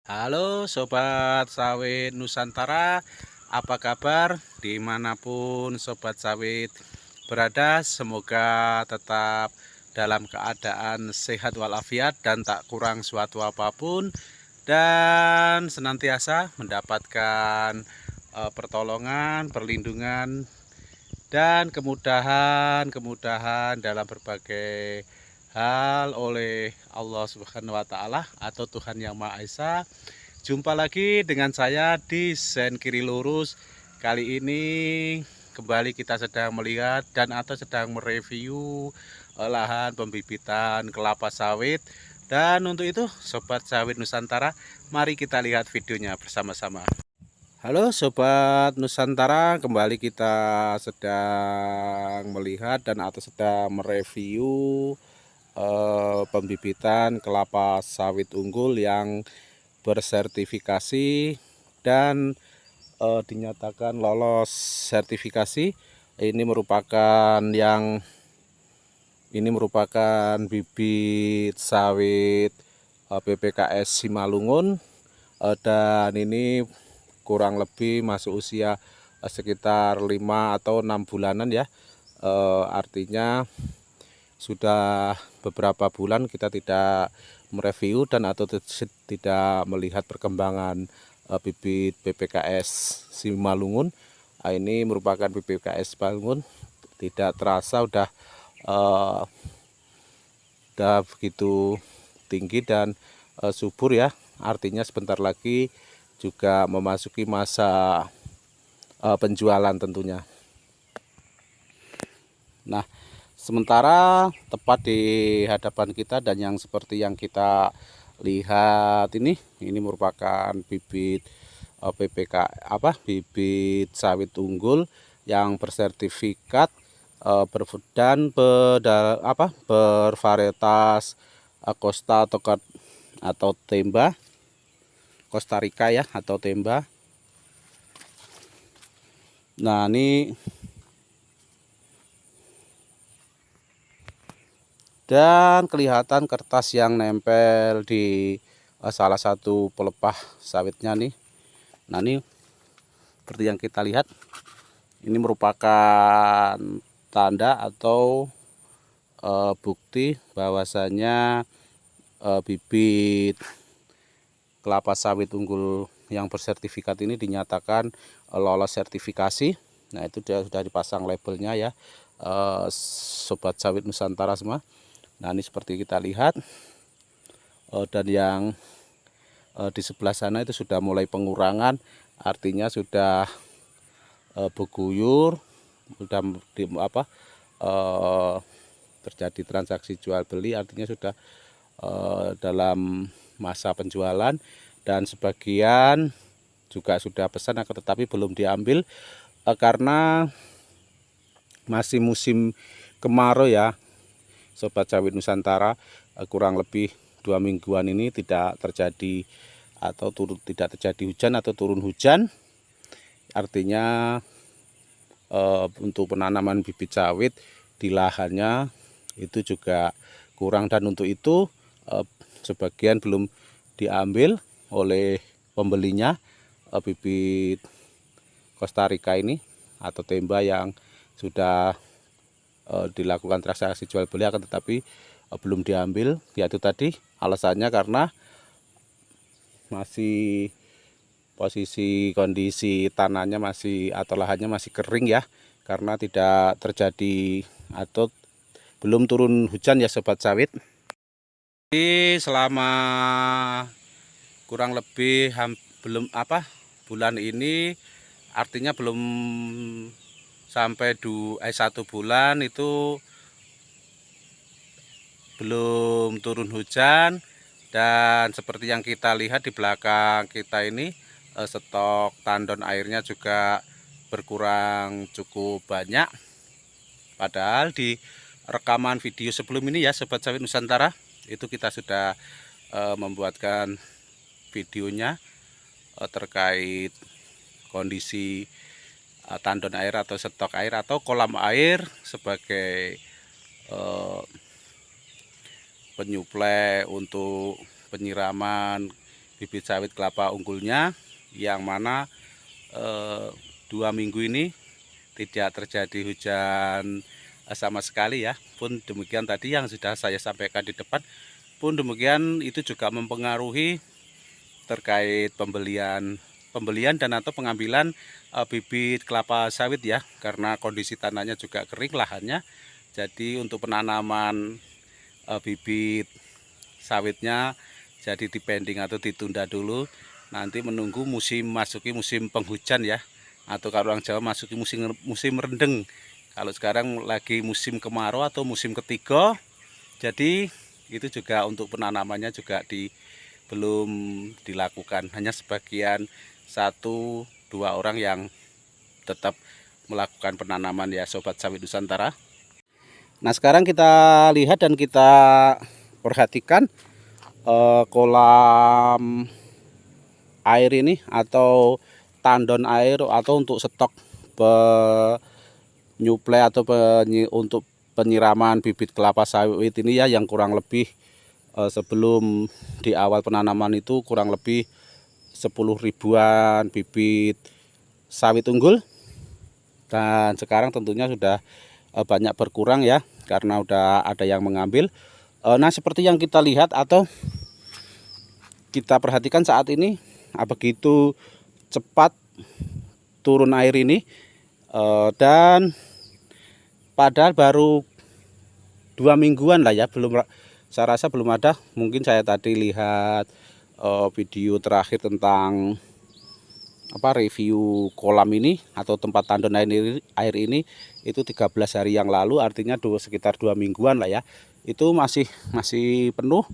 Halo Sobat Sawit Nusantara, apa kabar? Dimanapun Sobat Sawit berada, semoga tetap dalam keadaan sehat walafiat dan tak kurang suatu apapun, dan senantiasa mendapatkan pertolongan, perlindungan, dan kemudahan dalam berbagai hal oleh Allah Subhanahu wa Ta'ala atau Tuhan Yang Maha Esa. Jumpa lagi dengan saya di Sen Kiri Lurus. Kali ini kembali kita sedang melihat dan atau sedang mereview lahan pembibitan kelapa sawit. Dan untuk itu Sobat Sawit Nusantara, mari kita lihat videonya bersama-sama. Halo Sobat Nusantara, kembali kita sedang melihat dan atau sedang mereview pembibitan kelapa sawit unggul yang bersertifikasi dan dinyatakan lolos sertifikasi. Ini merupakan bibit sawit PPKS Simalungun, dan ini kurang lebih masuk usia sekitar 5 atau 6 bulanan ya. Artinya sudah beberapa bulan kita tidak mereview dan atau tidak melihat perkembangan bibit PPKS Simalungun. Ini merupakan PPKS Simalungun, tidak terasa udah begitu tinggi dan subur ya. Artinya sebentar lagi juga memasuki masa penjualan tentunya. Nah, sementara tepat di hadapan kita dan yang seperti yang kita lihat ini merupakan bibit bibit sawit unggul yang bersertifikat dan bervarietas Costa atau Temba, Costa Rica ya, atau Temba. Nah, ini dan kelihatan kertas yang nempel di salah satu pelepah sawitnya nih. Nah, ini seperti yang kita lihat, ini merupakan tanda atau bukti bahwasanya bibit kelapa sawit unggul yang bersertifikat ini dinyatakan lolos sertifikasi. Nah, itu sudah dipasang labelnya ya, Sobat Sawit Nusantara semua. Nah, ini seperti kita lihat, dan yang di sebelah sana itu sudah mulai pengurangan, artinya sudah berguyur, sudah terjadi transaksi jual beli, artinya sudah dalam masa penjualan, dan sebagian juga sudah pesan akan tetapi belum diambil karena masih musim kemarau ya Sobat Sawit Nusantara. Kurang lebih 2 mingguan ini tidak terjadi atau tidak terjadi hujan atau turun hujan, artinya untuk penanaman bibit sawit di lahannya itu juga kurang, dan untuk itu sebagian belum diambil oleh pembelinya bibit Costa Rica ini atau Temba yang sudah dilakukan transaksi jual beli, akan tetapi belum diambil, yaitu tadi alasannya karena masih posisi kondisi tanahnya masih atau lahannya masih kering ya, karena tidak terjadi atau belum turun hujan ya Sobat Sawit. Jadi selama kurang lebih bulan ini, artinya belum sampai 1 bulan itu belum turun hujan, dan seperti yang kita lihat di belakang kita ini, stok tandon airnya juga berkurang cukup banyak. Padahal di rekaman video sebelum ini ya Sobat Sawit Nusantara, itu kita sudah membuatkan videonya terkait kondisi tandon air atau stok air atau kolam air sebagai penyuplai untuk penyiraman bibit sawit kelapa unggulnya, yang mana 2 minggu ini tidak terjadi hujan sama sekali ya. Pun demikian tadi yang sudah saya sampaikan di depan, pun demikian itu juga mempengaruhi terkait pembelian dan atau pengambilan bibit kelapa sawit ya, karena kondisi tanahnya juga kering lahannya. Jadi untuk penanaman bibit sawitnya jadi dipending atau ditunda dulu, nanti menunggu masuki musim penghujan ya, atau kalau orang Jawa masuki musim rendeng. Kalau sekarang lagi musim kemarau atau musim ketiga, jadi itu juga untuk penanamannya juga belum dilakukan, hanya sebagian 1-2 orang yang tetap melakukan penanaman ya Sobat Sawit Nusantara. Nah sekarang kita lihat dan kita perhatikan kolam air ini atau tandon air atau untuk stok penyuplai atau untuk penyiraman bibit kelapa sawit ini ya, yang kurang lebih sebelum di awal penanaman itu kurang lebih 10 ribuan bibit sawit unggul, dan sekarang tentunya sudah banyak berkurang ya karena udah ada yang mengambil. Nah seperti yang kita lihat atau kita perhatikan saat ini, begitu cepat turun air ini, dan padahal baru 2 mingguan lah ya, saya rasa belum ada. Mungkin saya tadi lihat video terakhir tentang review kolam ini atau tempat tandon air ini itu 13 hari yang lalu, artinya sekitar 2 mingguan lah ya. Itu masih penuh,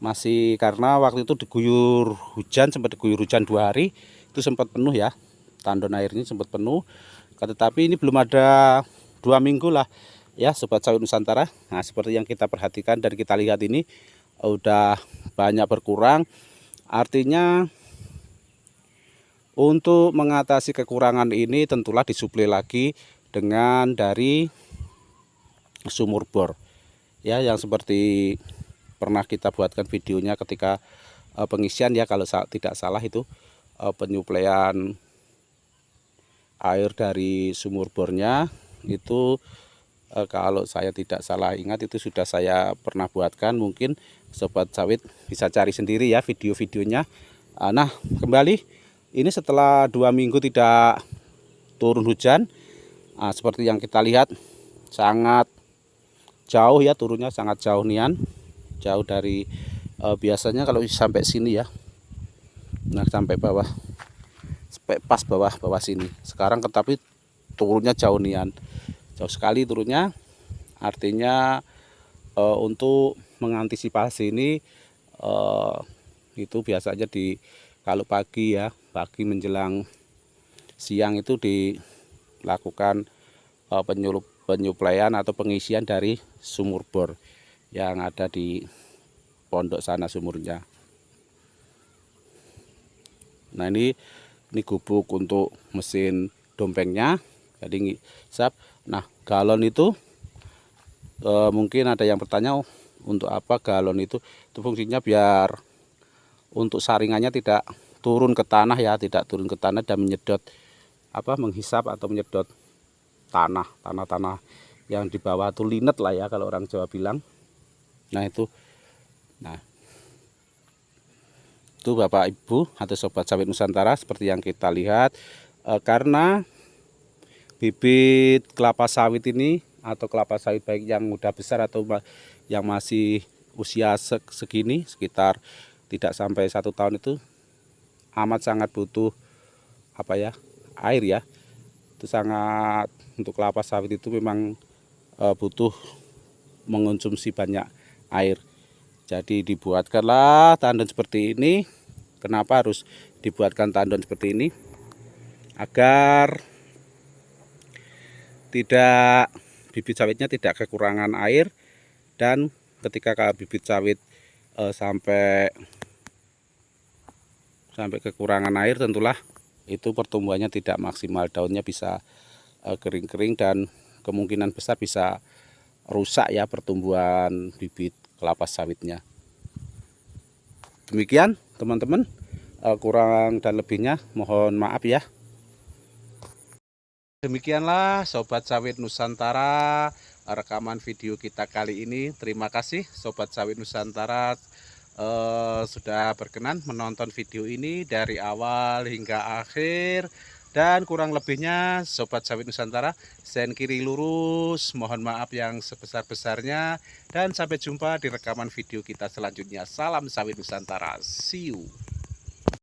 masih karena waktu itu diguyur hujan, sempat diguyur hujan 2 hari, itu sempat penuh ya, tandon airnya sempat penuh. Tetapi ini belum ada 2 minggu lah ya Sobat Sawit Nusantara. Nah seperti yang kita perhatikan dan kita lihat ini udah banyak berkurang, artinya untuk mengatasi kekurangan ini tentulah disuplai lagi dengan dari sumur bor ya, yang seperti pernah kita buatkan videonya ketika pengisian ya, kalau tidak salah itu penyuplaian air dari sumur bornya itu, kalau saya tidak salah ingat itu sudah saya pernah buatkan. Mungkin Sobat Sawit bisa cari sendiri ya video-videonya. Nah kembali ini setelah 2 minggu tidak turun hujan, seperti yang kita lihat sangat jauh ya turunnya, sangat jauh nian, jauh dari biasanya kalau sampai sini ya. Nah sampai bawah, sampai pas bawah sini. Sekarang tetapi turunnya jauh nian, jauh sekali turunnya. Artinya untuk mengantisipasi ini itu biasanya kalau pagi ya, pagi menjelang siang itu dilakukan penyuplaian atau pengisian dari sumur bor yang ada di pondok sana sumurnya. Nah ini gubuk untuk mesin dompengnya, jadi ngisap. Nah galon itu mungkin ada yang bertanya, untuk apa galon itu? Itu fungsinya biar untuk saringannya tidak turun ke tanah ya, tidak turun ke tanah dan menyedot menghisap atau menyedot tanah yang di bawah itu, linet lah ya kalau orang Jawa bilang. Nah itu Bapak Ibu atau Sobat Sawit Nusantara, seperti yang kita lihat, karena bibit kelapa sawit ini atau kelapa sawit baik yang udah besar atau yang masih usia segini, sekitar tidak sampai 1 tahun, itu amat sangat butuh air ya. Itu sangat, untuk kelapa sawit itu memang butuh mengonsumsi banyak air. Jadi dibuatkanlah tandon seperti ini. Kenapa harus dibuatkan tandon seperti ini? Agar bibit sawitnya tidak kekurangan air, dan ketika bibit sawit sampai kekurangan air, tentulah itu pertumbuhannya tidak maksimal, daunnya bisa kering-kering dan kemungkinan besar bisa rusak ya pertumbuhan bibit kelapa sawitnya. Demikian teman-teman. Kurang dan lebihnya mohon maaf ya. Demikianlah Sobat Sawit Nusantara, rekaman video kita kali ini. Terima kasih Sobat Sawit Nusantara sudah berkenan menonton video ini dari awal hingga akhir. Dan kurang lebihnya Sobat Sawit Nusantara, sen kiri lurus, mohon maaf yang sebesar-besarnya. Dan sampai jumpa di rekaman video kita selanjutnya. Salam Sawit Nusantara, see you.